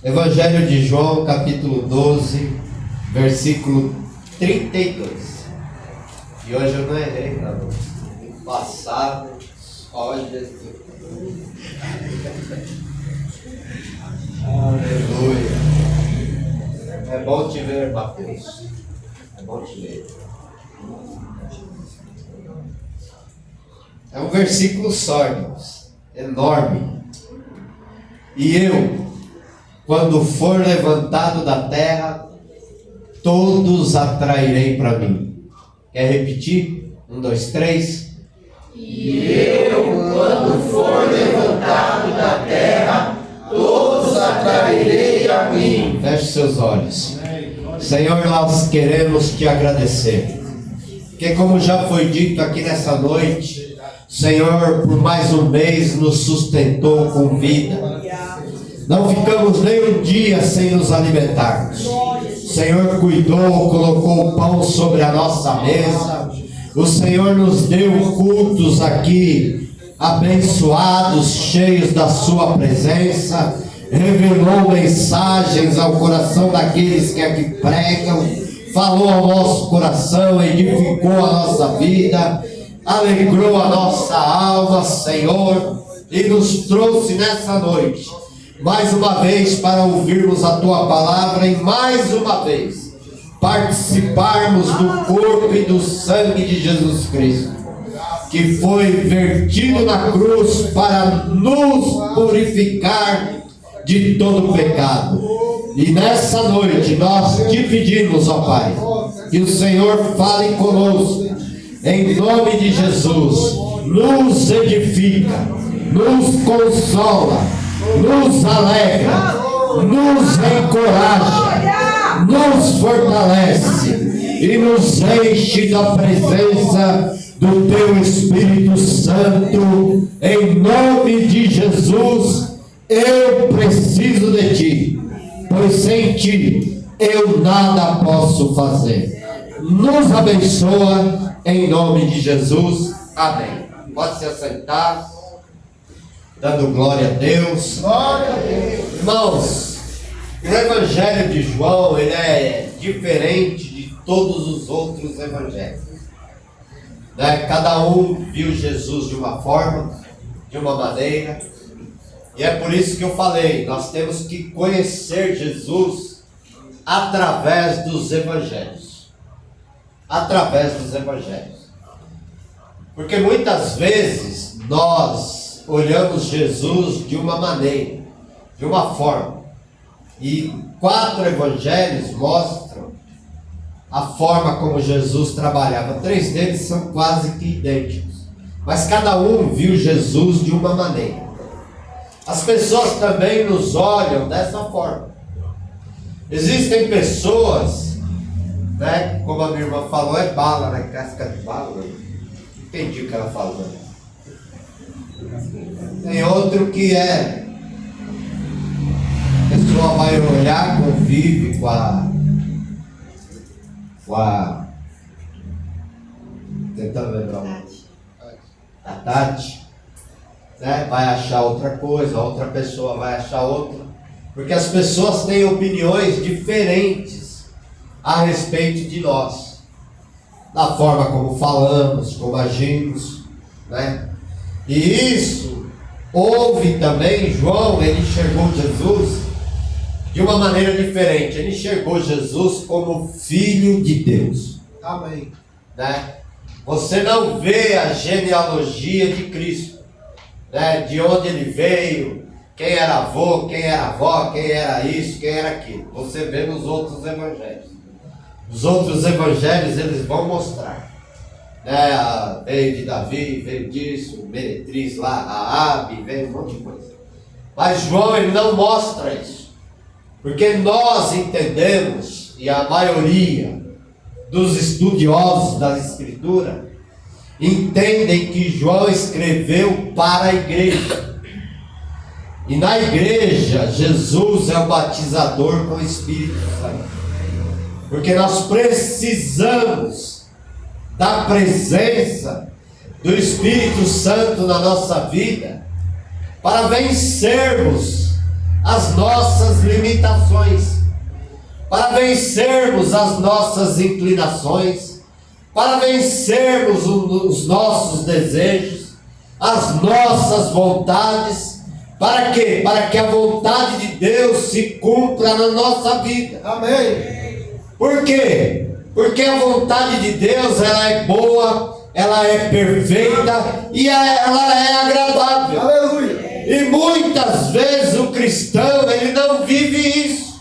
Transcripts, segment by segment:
Evangelho de João, capítulo 12, versículo 32. E hoje eu não errei, não. Passado, ó Jesus. Aleluia. É bom te ver, Mateus. É bom te ver. É um versículo só, irmãos. Enorme. E eu, quando for levantado da terra, todos atrairei para mim. Quer repetir? 1, 2, 3. E eu, quando for levantado da terra, todos atrairei a mim. Feche seus olhos. Senhor, nós queremos te agradecer, porque como já foi dito aqui nessa noite, Senhor, por mais um mês nos sustentou com vida. Não ficamos nem um dia sem nos alimentarmos. O Senhor cuidou, colocou o pão sobre a nossa mesa. O Senhor nos deu cultos aqui abençoados, cheios da sua presença. Revelou mensagens ao coração daqueles que aqui pregam. Falou ao nosso coração, edificou a nossa vida, alegrou a nossa alma, Senhor, e nos trouxe nessa noite mais uma vez para ouvirmos a tua palavra e mais uma vez participarmos do corpo e do sangue de Jesus Cristo, que foi vertido na cruz para nos purificar de todo pecado. E nessa noite nós te pedimos, ó Pai, que o Senhor fale conosco, em nome de Jesus, nos edifica, nos consola, nos alegra, nos encoraja, nos fortalece e nos enche da presença do teu Espírito Santo. Em nome de Jesus, eu preciso de ti, pois sem ti eu nada posso fazer. Nos abençoa em nome de Jesus. Amém. Pode se assentar, dando glória a Deus. Glória a Deus. Irmãos, o Evangelho de João, ele é diferente de todos os outros evangelhos, né? Cada um viu Jesus de uma forma, de uma maneira, e é por isso que eu falei, nós temos que conhecer Jesus através dos evangelhos. Através dos evangelhos. Porque muitas vezes nós olhamos Jesus de uma maneira, de uma forma. E 4 evangelhos mostram a forma como Jesus trabalhava. 3 deles são quase que idênticos. Mas cada um viu Jesus de uma maneira. As pessoas também nos olham dessa forma. Existem pessoas, né, como a minha irmã falou, é bala, né? Casca de bala. Né? Entendi o que ela falou. Tem outro que é. A pessoa vai olhar, convive com a tentando lembrar a Tati, né? Vai achar outra coisa, a outra pessoa vai achar outra, porque as pessoas têm opiniões diferentes a respeito de nós, da forma como falamos, como agimos, né? E isso houve também. João, ele enxergou Jesus de uma maneira diferente. Ele enxergou Jesus como Filho de Deus. Amém. Né? Você não vê a genealogia de Cristo, né? De onde ele veio, quem era avô, quem era avó, quem era isso, quem era aquilo. Você vê nos outros evangelhos. Os outros evangelhos eles vão mostrar, né? Veio de Davi, veio disso, meretriz lá, Raabe, veio um monte de coisa. Mas João, ele não mostra isso, porque nós entendemos, e a maioria dos estudiosos da Escritura entendem que João escreveu para a igreja. E na igreja, Jesus é o batizador com o Espírito Santo. Porque nós precisamos da presença do Espírito Santo na nossa vida para vencermos as nossas limitações, para vencermos as nossas inclinações, para vencermos os nossos desejos, as nossas vontades. Para quê? Para que a vontade de Deus se cumpra na nossa vida. Amém. Por quê? Porque a vontade de Deus, ela é boa, ela é perfeita e ela é agradável. Aleluia. E muitas vezes o cristão, ele não vive isso.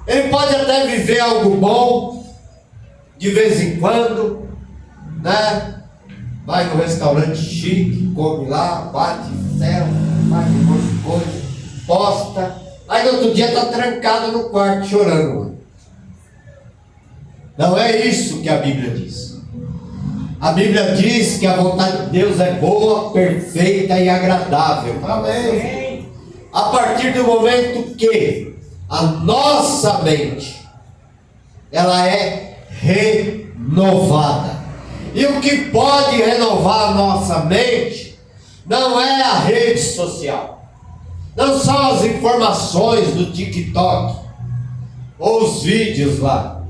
Ele pode até viver algo bom, de vez em quando, né? Vai no restaurante chique, come lá, bate céu, faz um monte de coisa, posta. Aí no outro dia está trancado no quarto chorando. Não é isso que a Bíblia diz. A Bíblia diz que a vontade de Deus é boa, perfeita e agradável. Amém. A partir do momento que a nossa mente, ela é renovada. E o que pode renovar a nossa mente não é a rede social, não são as informações do TikTok ou os vídeos lá,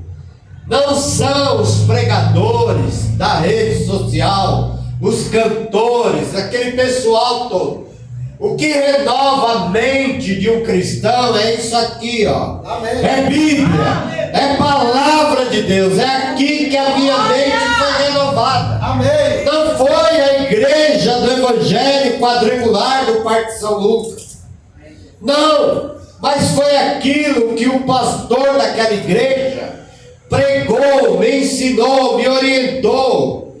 não são os pregadores da rede social, os cantores, aquele pessoal todo. O que renova a mente de um cristão é isso aqui, ó. Amém. É Bíblia, é palavra de Deus. É aqui que a minha mente foi renovada. Amém. Não foi a igreja do Evangelho Quadrangular do Parque São Lucas. Não, mas foi aquilo que o pastor daquela igreja pregou, me ensinou, me orientou,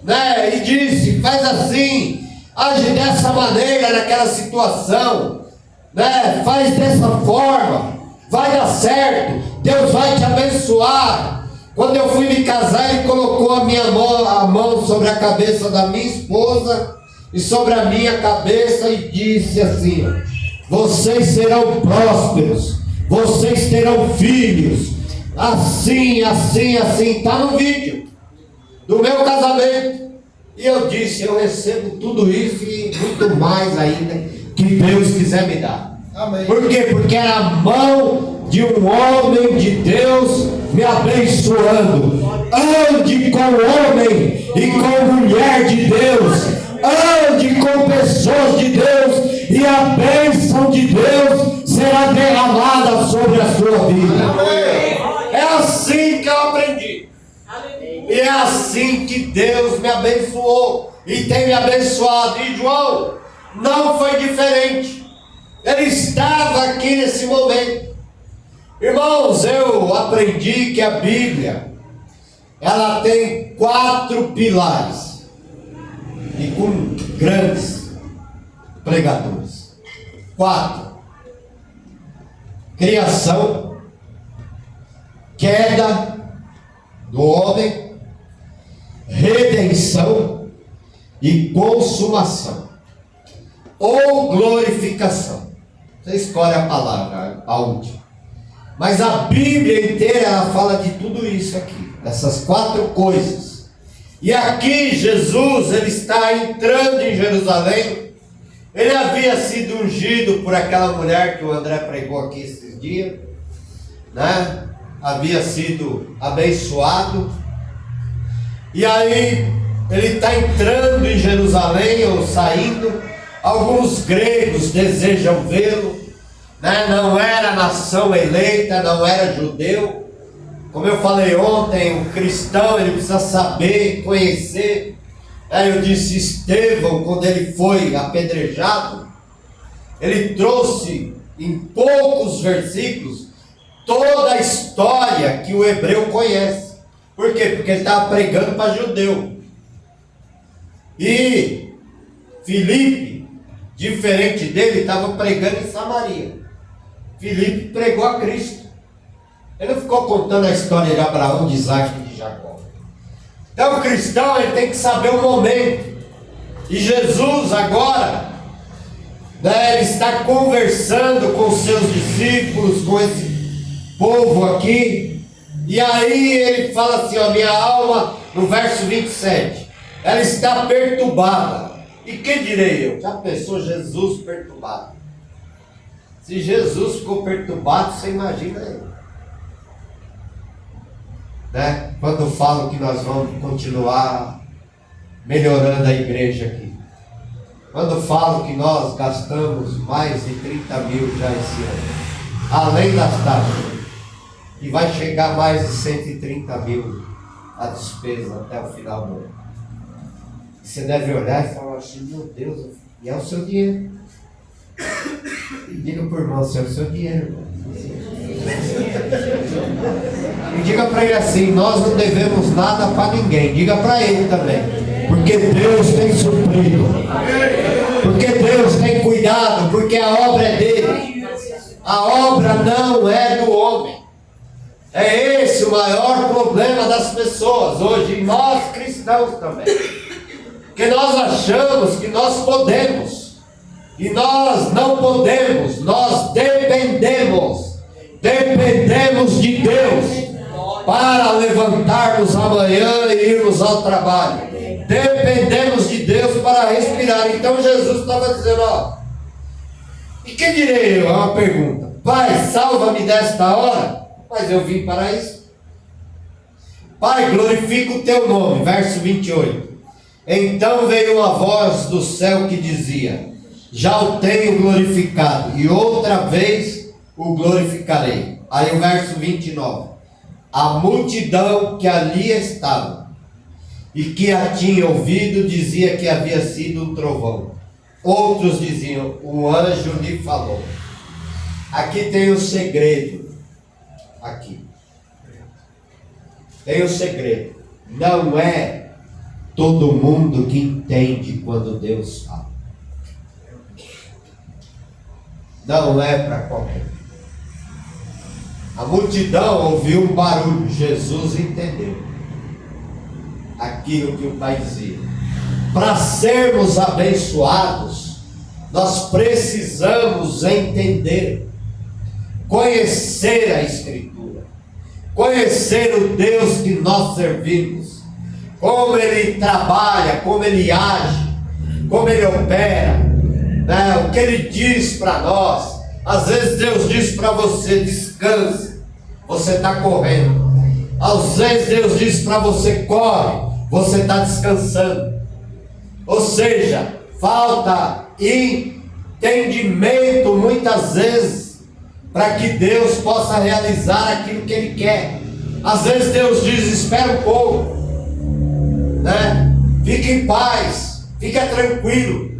né? E disse: faz assim, age dessa maneira naquela situação, né? Faz dessa forma, vai dar certo, Deus vai te abençoar. Quando eu fui me casar, ele colocou a mão sobre a cabeça da minha esposa e sobre a minha cabeça e disse assim: vocês serão prósperos, vocês terão filhos, assim, assim, assim. Está no vídeo do meu casamento. E eu disse: eu recebo tudo isso e muito mais ainda que Deus quiser me dar. Amém. Por quê? Porque era a mão de um homem de Deus me abençoando. Ande com homem e com mulher de Deus, ande com pessoas de Deus, e a bênção de Deus será derramada sobre a sua vida. Amém. É assim que eu aprendi. E é assim que Deus me abençoou e tem me abençoado. E João não foi diferente. Ele estava aqui nesse momento. Irmãos, eu aprendi que a Bíblia, ela tem 4 pilares, e com grandes pregadores. 4: criação, queda do homem, redenção e consumação, ou glorificação. Você escolhe a palavra, a última. Mas a Bíblia inteira, ela fala de tudo isso aqui, essas 4 coisas. E aqui Jesus, ele está entrando em Jerusalém. Ele havia sido ungido por aquela mulher que o André pregou aqui esses dias, né? Havia sido abençoado. E aí ele está entrando em Jerusalém, ou saindo. Alguns gregos desejam vê-lo, né? Não era nação eleita, não era judeu. Como eu falei ontem, o cristão, ele precisa saber, conhecer. Aí eu disse: Estevão, quando ele foi apedrejado, ele trouxe em poucos versículos toda a história que o hebreu conhece. Por quê? Porque ele estava pregando para judeu. E Filipe, diferente dele, estava pregando em Samaria. Filipe pregou a Cristo. Ele não ficou contando a história de Abraão, de Isaac e de Jacó. Então o cristão, ele tem que saber o momento. E Jesus agora, né, ele está conversando com os seus discípulos, com esse povo aqui. E aí ele fala assim, ó: minha alma, no verso 27, ela está perturbada. E que direi eu? Já pensou Jesus perturbado? Se Jesus ficou perturbado, você imagina ele. Né? Quando falo que nós vamos continuar melhorando a igreja aqui. Quando falo que nós gastamos mais de 30 mil já esse ano, além das taxas, e vai chegar mais de 130 mil a despesa até o final do ano. Você deve olhar e falar assim, meu Deus, e é o seu dinheiro. Diga para o irmão, é o seu dinheiro. E diga para ele assim, nós não devemos nada para ninguém. Diga para ele também. Porque Deus tem suprido. Porque Deus tem cuidado. Porque a obra é dele. A obra não é do homem. É esse o maior problema das pessoas hoje. E nós cristãos também. Porque nós achamos que nós podemos. E nós não podemos, nós dependemos de Deus para levantarmos amanhã e irmos ao trabalho. Dependemos de Deus para respirar. Então Jesus estava dizendo, ó, e que direi eu? É uma pergunta. Pai, salva-me desta hora, mas eu vim para isso. Pai, glorifica o teu nome, verso 28. Então veio uma voz do céu que dizia, já o tenho glorificado, e outra vez o glorificarei. Aí o verso 29. A multidão que ali estava, e que a tinha ouvido, dizia que havia sido um trovão. Outros diziam, o anjo lhe falou. Aqui tem o segredo. Aqui. Tem o segredo. Não é todo mundo que entende quando Deus fala. Não é para qualquer um. A multidão ouviu um barulho. Jesus entendeu aquilo que o Pai dizia. Para sermos abençoados, nós precisamos entender, conhecer a Escritura, conhecer o Deus que nós servimos, como Ele trabalha, como Ele age, como Ele opera, né? O que Ele diz para nós. Às vezes Deus diz para você, descanse, você está correndo. Às vezes Deus diz para você, corre, você está descansando. Ou seja, falta entendimento muitas vezes para que Deus possa realizar aquilo que Ele quer. Às vezes Deus diz, espera um pouco, né? Fique em paz, fica tranquilo.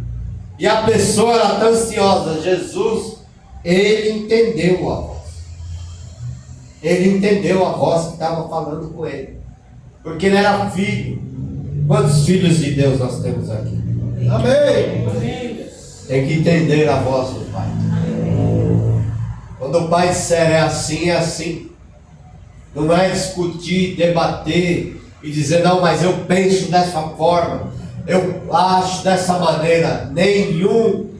E a pessoa está ansiosa. Jesus, Ele entendeu a voz. Ele entendeu a voz que estava falando com ele. Porque ele era filho. Quantos filhos de Deus nós temos aqui? Amém! Tem que entender a voz do Pai. Quando o Pai disser é assim, é assim. Não é discutir, debater e dizer, não, mas eu penso dessa forma, eu acho dessa maneira. Nenhum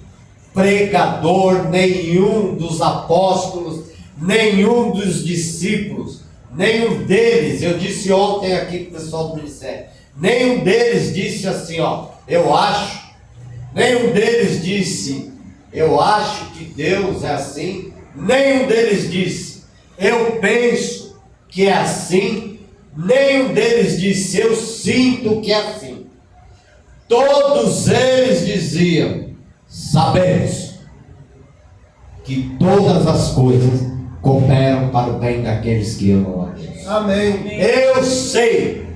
pregador, nenhum dos apóstolos, nenhum dos discípulos, nenhum deles, eu disse ontem aqui para o pessoal do ministério, nenhum deles disse assim, ó, eu acho. Nenhum deles disse, eu acho que Deus é assim. Nenhum deles disse, eu penso que é assim. Nenhum deles disse, eu sinto que é assim. Todos eles diziam, sabemos que todas as coisas cooperam para o bem daqueles que amam a Deus. Amém. Eu sei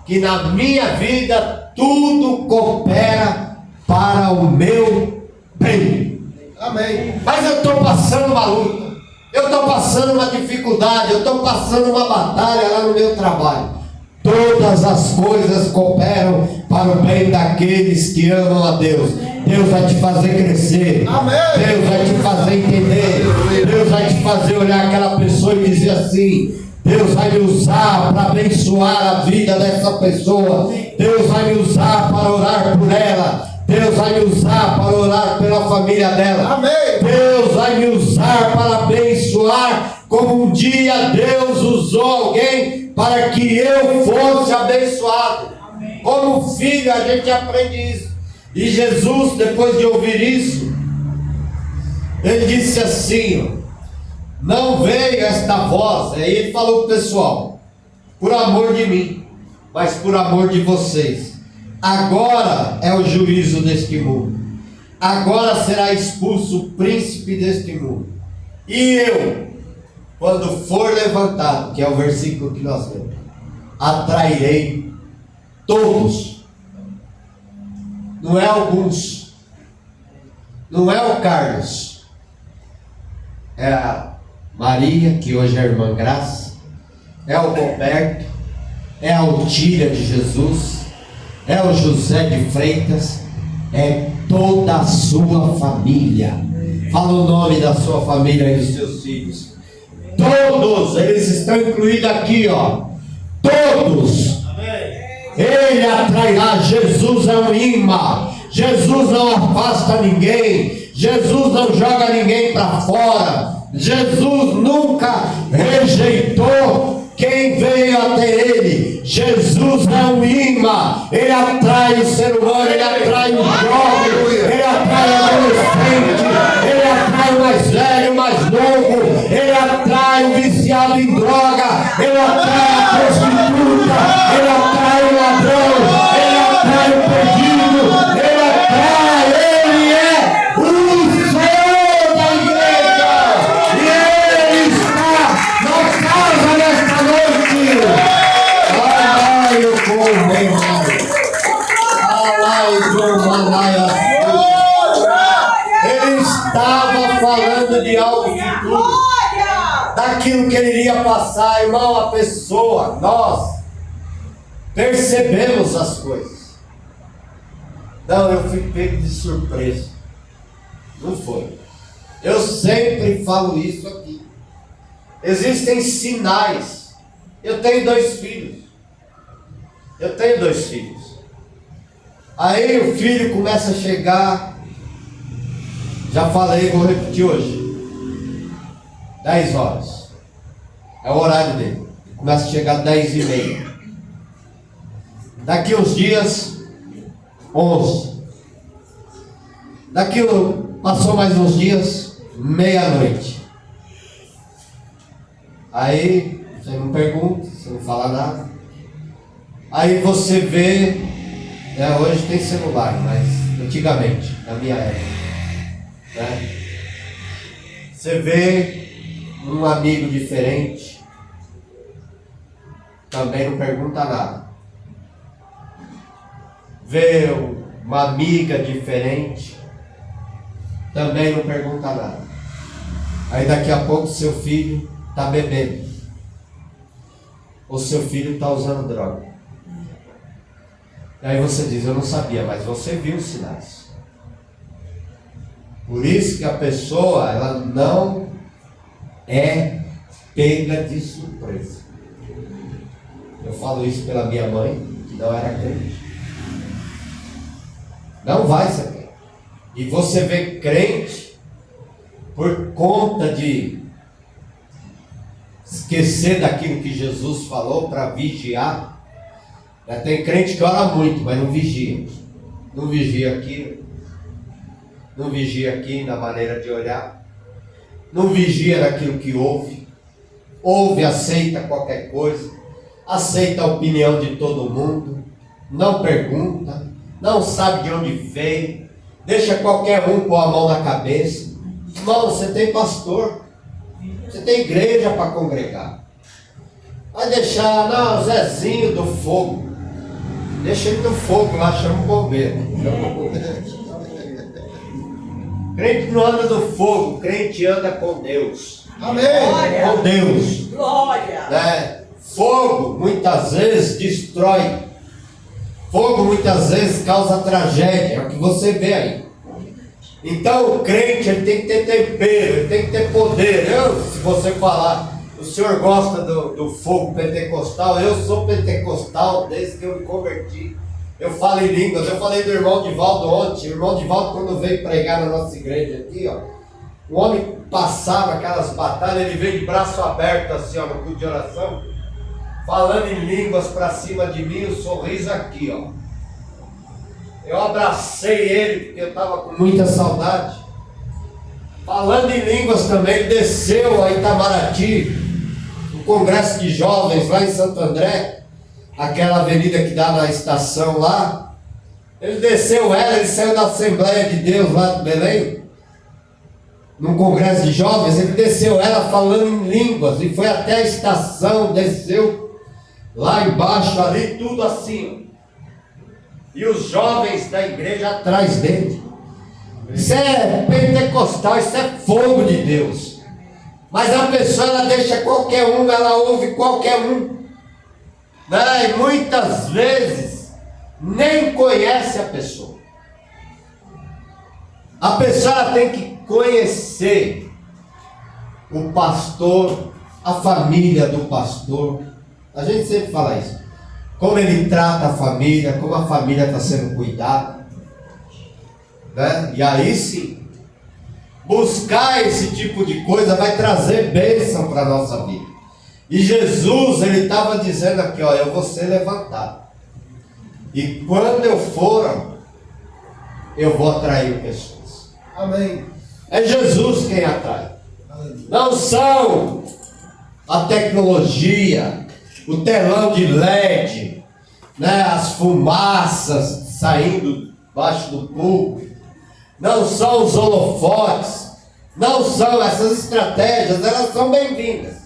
que na minha vida tudo coopera para o meu bem. Amém. Mas eu estou passando uma luta, eu estou passando uma dificuldade, eu estou passando uma batalha lá no meu trabalho. Todas as coisas cooperam para o bem daqueles que amam a Deus. Deus vai te fazer crescer. Amém. Deus vai te fazer entender. Deus vai te fazer olhar aquela pessoa e dizer assim, Deus vai me usar para abençoar a vida dessa pessoa. Deus vai me usar para orar por ela. Deus vai me usar para orar pela família dela. Amém. Deus vai me usar para abençoar, como um dia Deus usou alguém para que eu fosse abençoado. Amém. Como filho a gente aprende isso. E Jesus, depois de ouvir isso, Ele disse assim: não veio esta voz. Aí ele falou para o pessoal: por amor de mim, mas por amor de vocês. Agora é o juízo deste mundo. Agora será expulso o príncipe deste mundo. E eu, quando for levantado, que é o versículo que nós lemos, atrairei todos. Não é alguns. Não é o Carlos. É a Maria, que hoje é a irmã Graça. É o Roberto. É a Otília de Jesus. É o José de Freitas. É toda a sua família. Fala o nome da sua família e dos seus filhos. Todos, eles estão incluídos aqui, ó. Todos. Ele atrairá. Jesus é um imã. Jesus não afasta ninguém. Jesus não joga ninguém para fora. Jesus nunca rejeitou quem veio até ele. Jesus é um imã. Ele atrai o ser humano, ele atrai o jovem, ele atrai o adolescente, ele atrai o mais velho, o mais novo, ele atrai o viciado em droga, ele atrai a prostituta, ele atrai o ladrão, ele atrai o perdido, ele atrai, ele é o Senhor da igreja, e ele está na casa nesta noite. Ai, eu ele estava falando de algo futuro, daquilo que ele iria passar. Irmão, a pessoa, nós percebemos as coisas. Não, eu fui pego de surpresa. Não foi. Eu sempre falo isso aqui. Existem sinais. Eu tenho 2 filhos. Aí o filho começa a chegar. Já falei, vou repetir hoje. 10 horas. É o horário dele. Começa a chegar 10h30. Daqui uns dias, 11. Passou mais uns dias, meia-noite. Aí você não pergunta, você não fala nada. Aí você vê, hoje tem celular, mas antigamente, na minha época, né? Você vê um amigo diferente, também não pergunta nada. Vê uma amiga diferente, também não pergunta nada. Aí daqui a pouco seu filho está bebendo, ou seu filho está usando droga. Aí você diz: eu não sabia, mas você viu os sinais. Por isso que a pessoa, ela não é pega de surpresa. Eu falo isso pela minha mãe, que não era crente. Não vai saber. E você vê crente, por conta de esquecer daquilo que Jesus falou para vigiar. Tem crente que ora muito, mas não vigia. Não vigia aqui. Não vigia aqui na maneira de olhar. Não vigia naquilo que ouve. Ouve, aceita qualquer coisa. Aceita a opinião de todo mundo. Não pergunta. Não sabe de onde veio. Deixa qualquer um pôr a mão na cabeça. Irmão, você tem pastor. Você tem igreja para congregar. Vai deixar, não, Zezinho do fogo. Deixa ele no fogo lá, chama o bombeiro. Crente não anda no fogo, crente anda com Deus. Amém. Com Deus. Glória. Fogo muitas vezes destrói. Fogo muitas vezes causa tragédia. É o que você vê aí. Então o crente, ele tem que ter tempero, ele tem que ter poder. Se você falar, o senhor gosta do fogo pentecostal? Eu sou pentecostal desde que eu me converti. Eu falo em línguas. Eu falei do irmão Divaldo ontem. O irmão Divaldo, quando veio pregar na nossa igreja aqui, ó, o homem passava aquelas batalhas, ele veio de braço aberto assim, ó, no culto de oração, falando em línguas para cima de mim, o sorriso aqui, ó. Eu abracei ele porque eu estava com muita saudade. Falando em línguas também, ele desceu a Itamaraty, no Congresso de Jovens, lá em Santo André, aquela avenida que dá na estação lá. Ele desceu ela, ele saiu da Assembleia de Deus lá de Belém, num Congresso de Jovens, ele desceu ela falando em línguas, e foi até a estação, desceu lá embaixo ali, tudo assim. E os jovens da igreja atrás dele. Isso é pentecostal, isso é fogo de Deus. Mas a pessoa, ela deixa qualquer um, ela ouve qualquer um, né? E muitas vezes nem conhece a pessoa. A pessoa, ela tem que conhecer o pastor, a família do pastor. A gente sempre fala isso. Como ele trata a família, como a família está sendo cuidada, né? E aí sim, buscar esse tipo de coisa vai trazer bênção para a nossa vida. E Jesus, ele estava dizendo aqui, ó, eu vou ser levantado. E quando eu for, eu vou atrair pessoas. Amém. É Jesus quem atrai. Não são a tecnologia, o telão de LED, né, as fumaças saindo debaixo do púlpito. Não são os holofotes. Não são essas estratégias, elas são bem-vindas.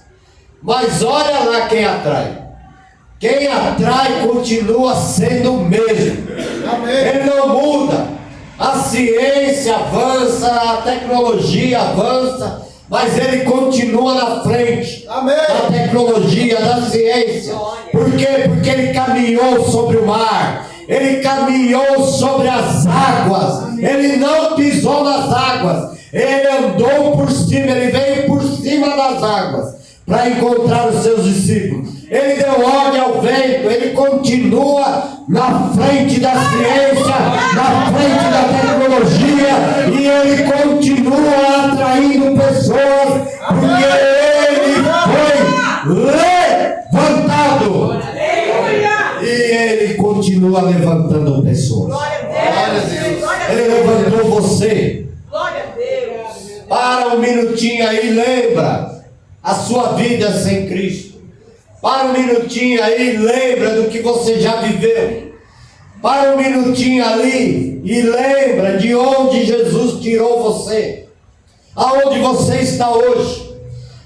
Mas olha lá quem atrai. Quem atrai continua sendo o mesmo. Amém. Ele não muda. A ciência avança, a tecnologia avança, mas ele continua na frente. Amém. Da tecnologia, da ciência. Por quê? Porque ele caminhou sobre o mar. Ele caminhou sobre as águas. Ele não pisou nas águas. Ele andou por cima, ele veio por cima das águas para encontrar os seus discípulos. Ele deu ordem ao vento, ele continua na frente da ciência, na frente da tecnologia, e ele continua atraindo pessoas, porque ele foi levantado. E ele continua levantando pessoas. Ele levantou você. Glória a Deus. Para um minutinho aí, lembra a sua vida sem Cristo. Para um minutinho aí, lembra do que você já viveu. Para um minutinho ali e lembra de onde Jesus tirou você. Aonde você está hoje.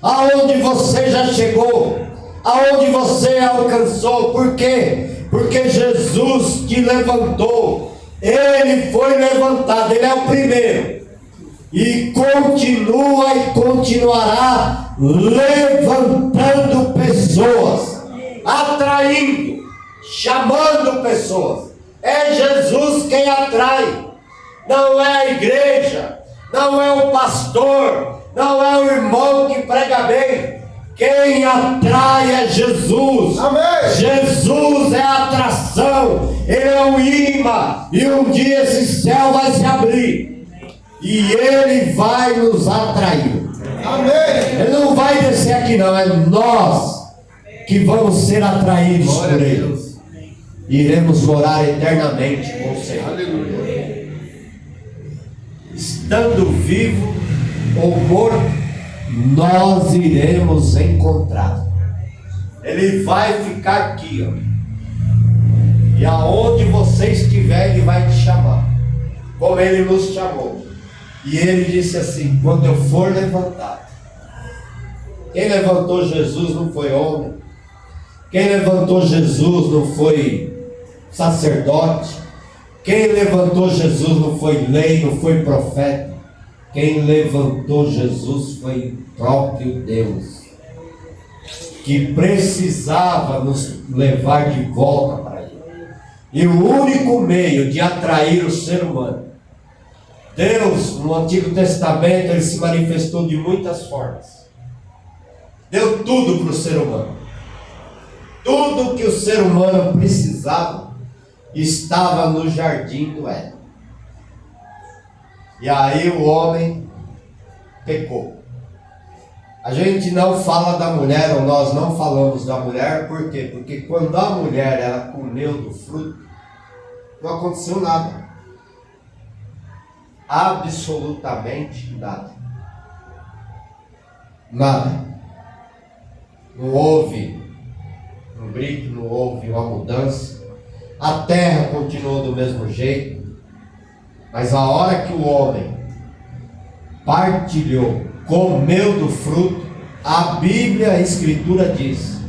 Aonde você já chegou. Aonde você alcançou. Por quê? Porque Jesus te levantou. Ele foi levantado. Ele é o primeiro. E continua e continuará levantando pessoas, atraindo, chamando pessoas. É Jesus quem atrai, não é a igreja, não é o pastor, não é o irmão que prega bem. Quem atrai é Jesus. Amém. Jesus é a atração, ele é o imã, e um dia esse céu vai se abrir. E ele vai nos atrair. Amém. Ele não vai descer aqui não, é nós que vamos ser atraídos por ele. Iremos morar eternamente com o Senhor. Aleluia. Estando vivo ou morto, nós iremos encontrar. Ele vai ficar aqui, ó. E aonde você estiver, ele vai te chamar. Como ele nos chamou. E ele disse assim: quando eu for levantado. Quem levantou Jesus não foi homem. Quem levantou Jesus não foi sacerdote. Quem levantou Jesus não foi lei, não foi profeta. Quem levantou Jesus foi o próprio Deus, que precisava nos levar de volta para ele. E o único meio de atrair o ser humano, Deus, no Antigo Testamento, ele se manifestou de muitas formas. Deu tudo para o ser humano. Tudo que o ser humano precisava estava no jardim do Éden. E aí o homem pecou. A gente não fala da mulher, ou nós não falamos da mulher, por quê? Porque quando a mulher ela comeu do fruto, não aconteceu nada. Absolutamente nada. Nada. Não houve um grito, não houve uma mudança. A terra continuou do mesmo jeito. Mas a hora que o homem partilhou, comeu do fruto, a Bíblia, a Escritura diz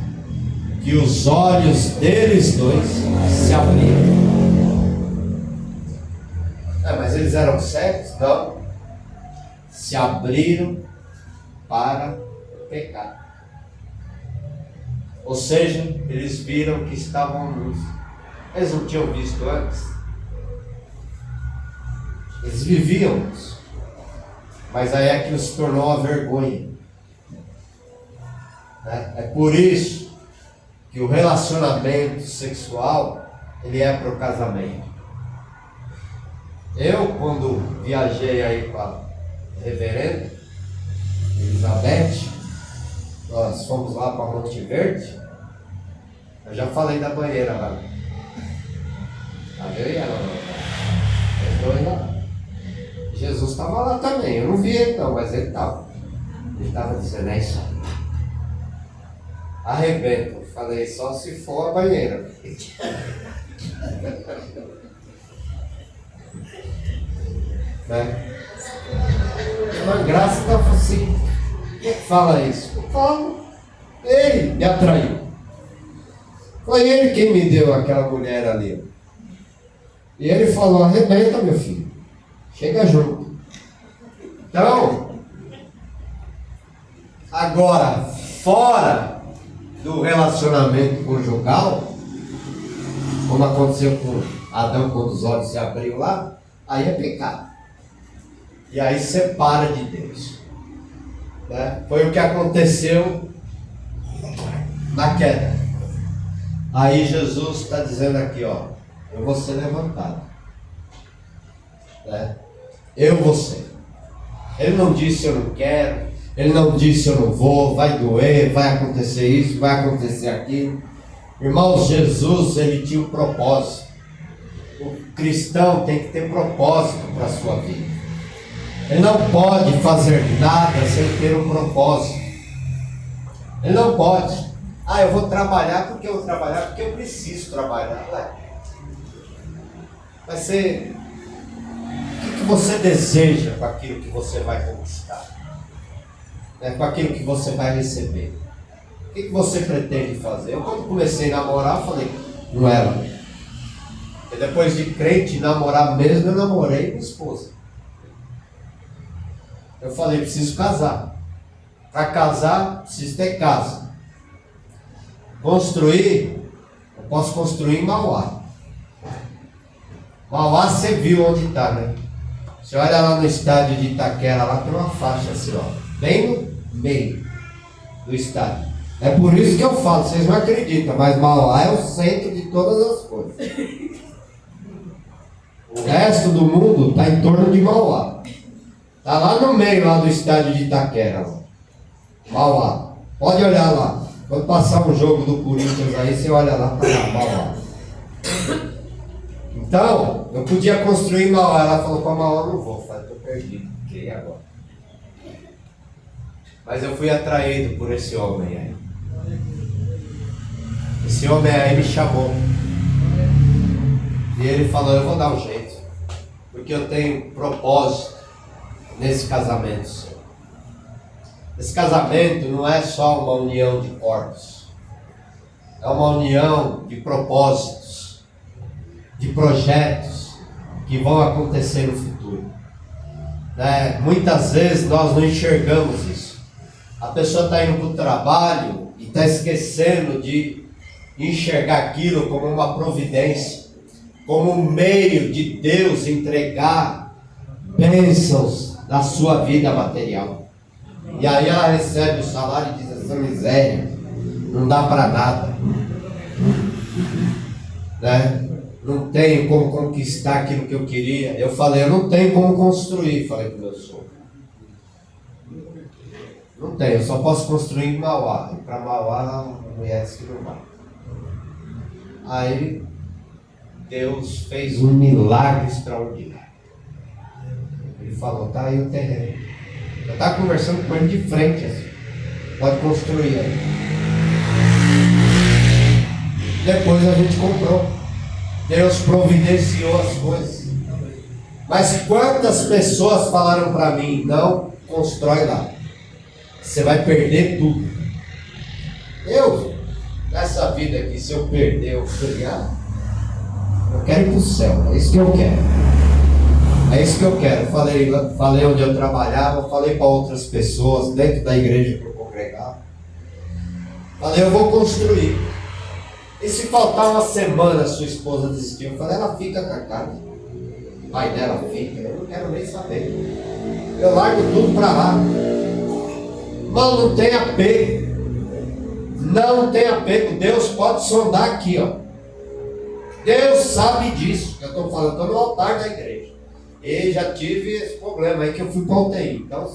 que os olhos deles dois se abriram. Mas eles eram cegos? Não. Se abriram para o pecado. Ou seja, eles viram que estavam nus. Eles não tinham visto antes. Eles viviam isso. Mas aí é que se tornou a vergonha. É por isso que o relacionamento sexual, ele é para o casamento. Eu, quando viajei aí com a reverenda Elizabeth, nós fomos lá para Monte Verde. Eu já falei da banheira lá. Eu e ela lá. Os dois lá. Jesus estava lá também. Eu não vi ele não, mas ele estava. Ele estava dizendo, é isso aí. Arrebenta. Eu falei, só se for a banheira. Né? Uma graça estava assim. Fala isso. Eu falo. Ele me atraiu. Foi ele quem me deu aquela mulher ali. E ele falou, arrebenta, meu filho. Chega junto. Então, agora, fora do relacionamento conjugal, como aconteceu com Adão quando os olhos se abriram lá, aí é pecado. E aí separa de Deus. Né? Foi o que aconteceu na queda. Aí Jesus está dizendo aqui, ó, eu vou ser levantado. Né? Eu vou ser. Ele não disse eu não quero, ele não disse eu não vou, vai doer, vai acontecer isso, vai acontecer aquilo. Irmãos, Jesus, ele tinha um propósito. O cristão tem que ter propósito para a sua vida. Ele não pode fazer nada sem ter um propósito. Ele não pode. Eu vou trabalhar porque eu vou trabalhar, porque eu preciso trabalhar. Vai ser... O que você deseja com aquilo que você vai conquistar? Com aquilo que você vai receber? O que você pretende fazer? Eu, quando comecei a namorar, falei, não era. E depois de crente, namorar mesmo, eu namorei minha esposa. Eu falei, preciso casar. Para casar, preciso ter casa. Construir, eu posso construir em Mauá. Mauá você viu onde está, né? Você olha lá no estádio de Itaquera, lá tem uma faixa assim, ó, bem no meio do estádio. É por isso que eu falo, vocês não acreditam, mas Mauá é o centro de todas as coisas. O resto do mundo está em torno de Mauá. Está lá no meio lá do estádio de Itaquera. Lá. Mauá. Pode olhar lá. Quando passar um jogo do Corinthians aí, você olha lá, tá lá, Mauá. Então, eu podia construir Mauá. Ela falou, para Mauá não vou. Eu falei, estou perdido. E agora? Mas eu fui atraído por esse homem aí. Esse homem aí me chamou. E ele falou, eu vou dar um jeito. Porque eu tenho propósito nesse casamento seu. Esse casamento não é só uma união de corpos. É uma união de propósitos, de projetos que vão acontecer no futuro. Né? Muitas vezes nós não enxergamos isso. A pessoa está indo para o trabalho e está esquecendo de enxergar aquilo como uma providência, como um meio de Deus entregar bênçãos da sua vida material. E aí ela recebe o salário e diz, essa miséria não dá para nada, né? Não tenho como conquistar aquilo que eu queria. Eu falei, eu não tenho como construir, falei para o meu sogro. Não tenho, eu só posso construir em Mauá. E para Mauá a mulher disse que não vai. Aí Deus fez um milagre extraordinário. Ele falou, tá aí o terreno. Eu estava conversando com ele de frente assim. Pode construir aí. Depois a gente comprou. Deus providenciou as coisas. Mas quantas pessoas falaram para mim, não constrói lá. Você vai perder tudo. Nessa vida aqui, se eu perder, eu ganhar, eu quero ir para o céu. É isso que eu quero. É isso que eu quero. Falei onde eu trabalhava, falei para outras pessoas, dentro da igreja que eu congregava. Falei, eu vou construir. E se faltar uma semana, sua esposa desistiu, eu falei, ela fica com a casa. O pai dela fica, eu não quero nem saber. Eu largo tudo para lá. Mas não tem apego. Não tem apego. Deus pode sondar aqui, ó. Deus sabe disso. Eu estou falando, estou no altar da igreja. E já tive esse problema aí que eu fui para o UTI. Então,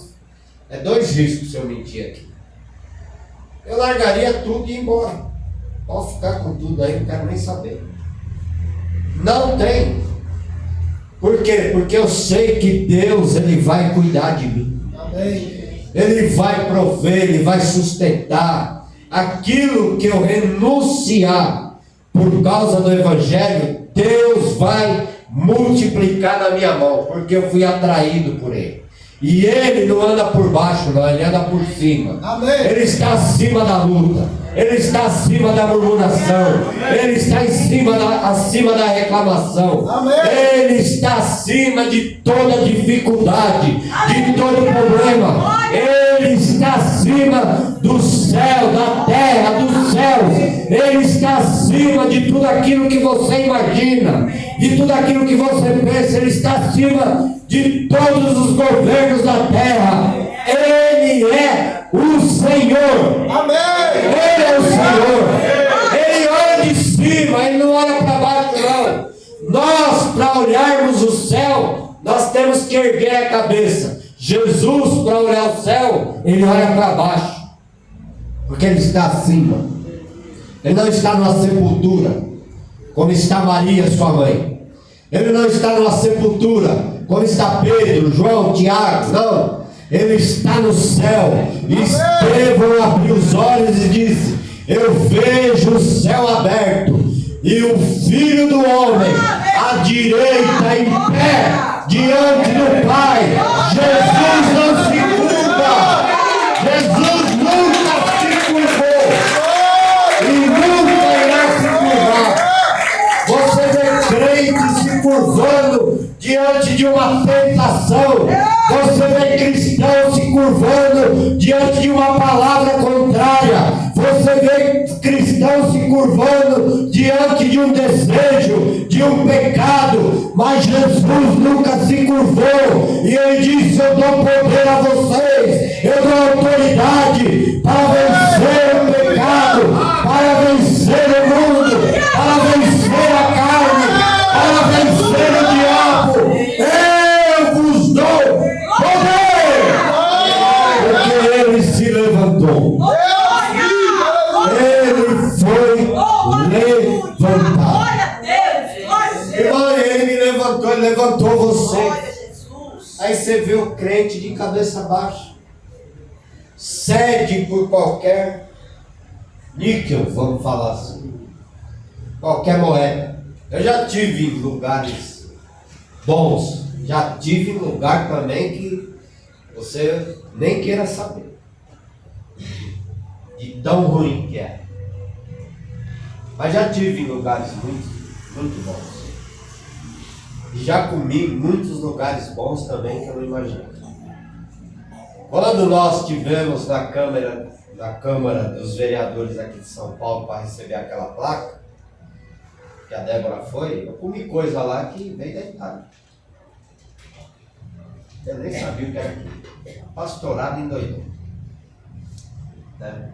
é 2 riscos se eu mentir aqui. Eu largaria tudo e ir embora. Pode ficar com tudo aí, não quero nem saber. Não tem. Por quê? Porque eu sei que Deus, Ele vai cuidar de mim. Amém. Ele vai prover, Ele vai sustentar. Aquilo que eu renunciar por causa do Evangelho, Deus vai multiplicar na minha mão, porque eu fui atraído por Ele. E Ele não anda por baixo, não, Ele anda por cima. Amém. Ele está acima da luta, Ele está acima da murmuração, Ele está acima da reclamação. Amém. Ele está acima de toda dificuldade, de todo problema. Ele está acima do céu, da terra, dos céus. Ele está acima de tudo aquilo que você imagina, de tudo aquilo que você pensa. Ele está acima de todos os governos da terra. Ele é o Senhor. Amém. Ele é o Senhor. Ele olha de cima, Ele não olha para baixo, não. Nós, para olharmos o céu, nós temos que erguer a cabeça. Jesus, para olhar o céu, Ele olha para baixo, porque Ele está acima. Ele não está numa sepultura, como está Maria, sua mãe. Ele não está numa sepultura, como está Pedro, João, Tiago. Não. Ele está no céu. E Estevão abriu os olhos e disse: eu vejo o céu aberto e o Filho do Homem à direita em pé diante do Pai. Jesus não se curva. Jesus nunca se curvou e nunca irá se curvar. Você vê crente se curvando diante de uma tentação. Você vê cristão se curvando diante de uma palavra contrária. Você vê cristão se curvando diante de um desejo, de um pecado. Mas Jesus nunca se curvou. E Ele disse: eu dou poder a vocês, eu dou autoridade para vencer o pecado, para vencer o mundo, para vencer a carne, para vencer o diabo. Eu vos dou poder, porque Ele se levantou. Ele foi levantado. Irmão, Ele me levantou, Ele levantou você. Aí você vê o crente de cabeça baixa, cede por qualquer níquel, vamos falar assim, qualquer moeda. Eu já tive em lugares bons, já tive em lugar também que você nem queira saber de tão ruim que é. Mas já tive em lugares muito bons. E já comi em muitos lugares bons também que eu não imagino. Quando nós estivemos na Câmara dos Vereadores aqui de São Paulo para receber aquela placa, que a Débora foi, eu comi coisa lá que veio da Itália. Eu nem sabia o que era aquilo. Pastorada endoidou. Né?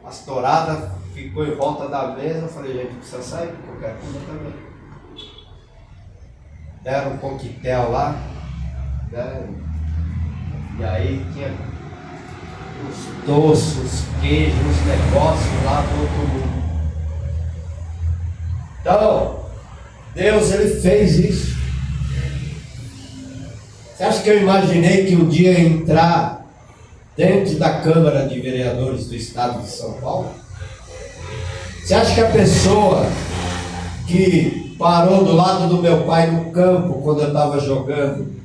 Pastorada ficou em volta da mesa. Eu falei: gente, precisa sair, porque eu quero comer também. Deram um coquetel lá, né? E aí tinha os doces, os queijos, os negócios lá do outro mundo. Então, Deus, Ele fez isso. Você acha que eu imaginei que um dia ia entrar dentro da Câmara de Vereadores do Estado de São Paulo? Você acha que a pessoa que parou do lado do meu pai no campo quando eu estava jogando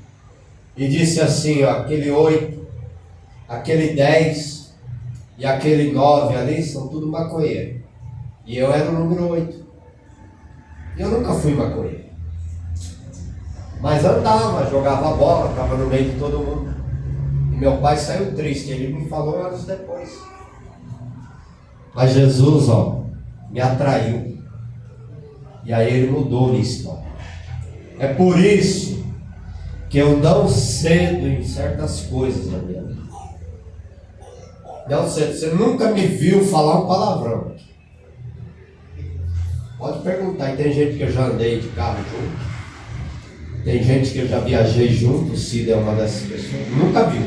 e disse assim, ó, aquele 8, aquele 10 e aquele 9 ali são tudo maconheiro, e eu era o número 8, e eu nunca fui maconheiro, mas andava, jogava bola, estava no meio de todo mundo, e meu pai saiu triste, ele me falou anos depois, mas Jesus, ó, me atraiu, e aí ele mudou minha história. É por isso que eu não cedo em certas coisas na minha vida. Não cedo. Você nunca me viu falar um palavrão. Pode perguntar. E tem gente que eu já andei de carro junto. Tem gente que eu já viajei junto. O Cid é uma dessas pessoas. Nunca viu.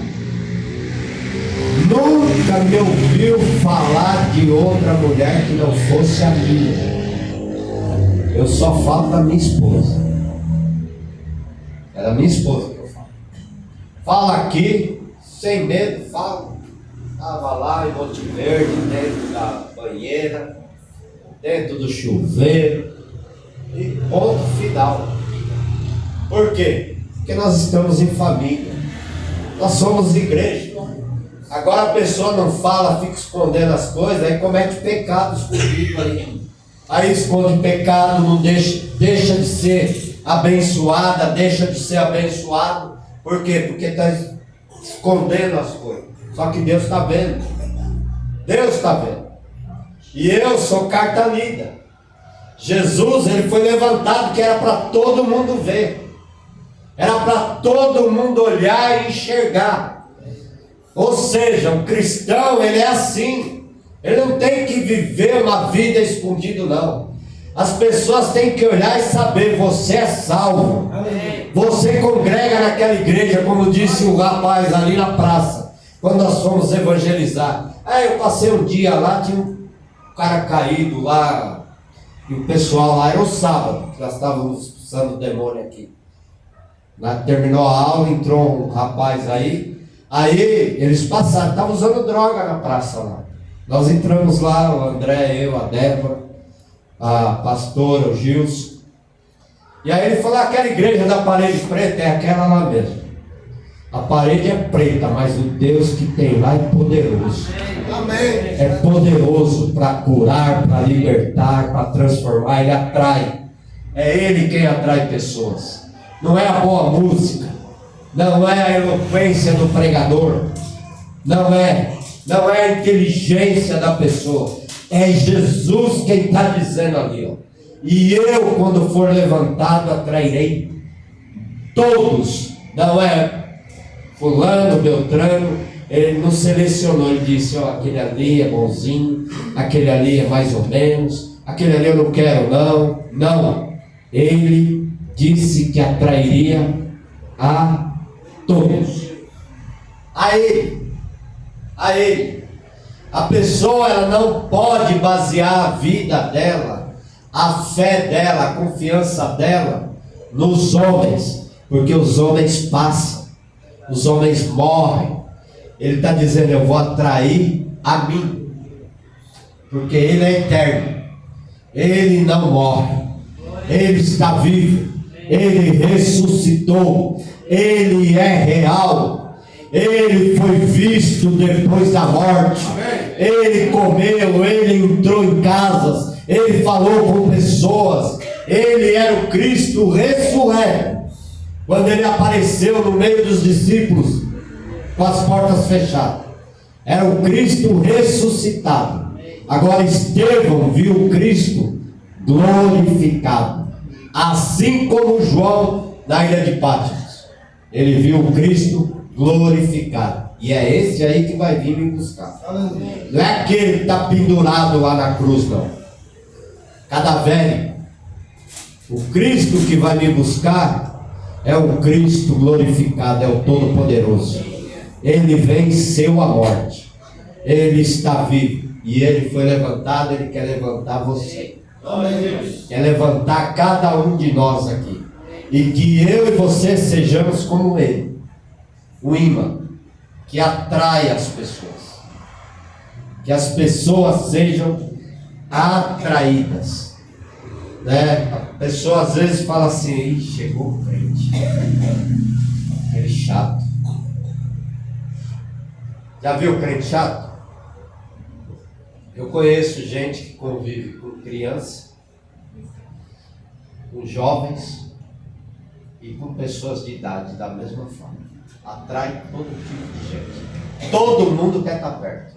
Nunca me ouviu falar de outra mulher que não fosse a minha. Eu só falo da minha esposa. É da minha esposa que eu falo. Fala aqui, sem medo, falo. Estava lá em Monte Verde, dentro da banheira, dentro do chuveiro. E ponto final. Por quê? Porque nós estamos em família. Nós somos igreja. Agora a pessoa não fala, fica escondendo as coisas, aí comete pecado escondido aí. Aí esconde pecado, não deixa de ser abençoada, deixa de ser abençoado. Por quê? Porque está escondendo as coisas. Só que Deus está vendo. Deus está vendo. E eu sou carta lida. Jesus, ele foi levantado que era para todo mundo ver. Era para todo mundo olhar e enxergar. Ou seja, o cristão, ele é assim. Ele não tem que viver uma vida escondido, não. As pessoas têm que olhar e saber, você é salvo. Você congrega naquela igreja, como disse o rapaz ali na praça, quando nós fomos evangelizar. Aí eu passei um dia lá, tinha um cara caído lá, e o pessoal lá, era o sábado, nós estávamos expulsando o demônio aqui. Lá, terminou a aula, entrou um rapaz aí eles passaram, estavam usando droga na praça lá. Nós entramos lá, o André, eu, a Débora, a pastora, o Gilson. E aí ele falou, aquela igreja da parede preta é aquela lá mesmo. A parede é preta, mas o Deus que tem lá é poderoso. Amém. É poderoso para curar, para libertar, para transformar. Ele atrai. É Ele quem atrai pessoas. Não é a boa música. Não é a eloquência do pregador. Não é a inteligência da pessoa. É Jesus quem está dizendo ali, ó. E eu, quando for levantado, atrairei todos. Não é fulano, beltrano. Ele não selecionou. Ele disse, ó, aquele ali é bonzinho, aquele ali é mais ou menos, aquele ali eu não quero não. Não. Ele disse que atrairia a todos. A ele. A pessoa, ela não pode basear a vida dela, a fé dela, a confiança dela nos homens, porque os homens passam, os homens morrem. Ele está dizendo, eu vou atrair a mim, porque Ele é eterno, Ele não morre, Ele está vivo, Ele ressuscitou, Ele é real. Ele foi visto depois da morte. Ele comeu, ele entrou em casas, ele falou com pessoas. Ele era o Cristo ressurreto. Quando ele apareceu no meio dos discípulos, com as portas fechadas, era o Cristo ressuscitado. Agora Estevão viu o Cristo glorificado, assim como João na ilha de Patmos. Ele viu o Cristo glorificado. E é esse aí que vai vir me buscar. Não é aquele que está pendurado lá na cruz, não. Cadavérico. O Cristo que vai me buscar é o Cristo glorificado, é o Todo-Poderoso. Ele venceu a morte. Ele está vivo. E ele foi levantado, ele quer levantar você. Quer levantar cada um de nós aqui. E que eu e você sejamos como ele. O imã. que atrai as pessoas. Que as pessoas sejam atraídas. Né? A pessoa às vezes fala assim: "Ih, chegou o crente, aquele chato". Já viu o crente chato? Eu conheço gente que convive com criança, com jovens e com pessoas de idade da mesma forma. Atrai todo tipo de gente. Todo mundo quer estar perto.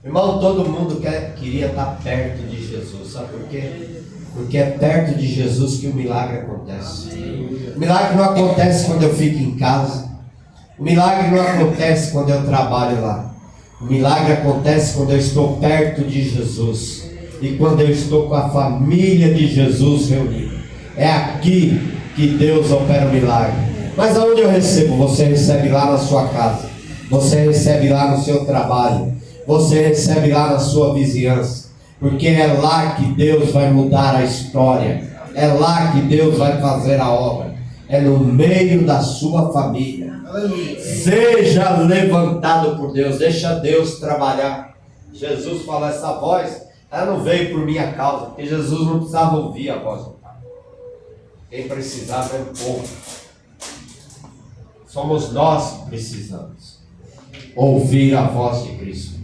Irmão, todo mundo queria estar perto de Jesus. Sabe por quê? Porque é perto de Jesus que o milagre acontece. O milagre não acontece quando eu fico em casa. O milagre não acontece quando eu trabalho lá. O milagre acontece quando eu estou perto de Jesus. E quando eu estou com a família de Jesus reunida. É aqui que Deus opera o milagre. Mas aonde eu recebo? Você recebe lá na sua casa. Você recebe lá no seu trabalho. Você recebe lá na sua vizinhança. Porque é lá que Deus vai mudar a história. É lá que Deus vai fazer a obra. É no meio da sua família. Seja levantado por Deus. Deixa Deus trabalhar. Jesus falou: essa voz, ela não veio por minha causa. Porque Jesus não precisava ouvir a voz do Pai. Quem precisava é o povo. Somos nós que precisamos ouvir a voz de Cristo.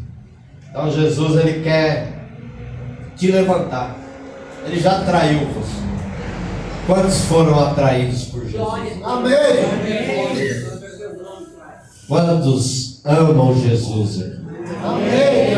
Então Jesus, Ele quer te levantar. Ele já traiu você. Quantos foram atraídos por Jesus? Amém. Quantos amam Jesus? Amém.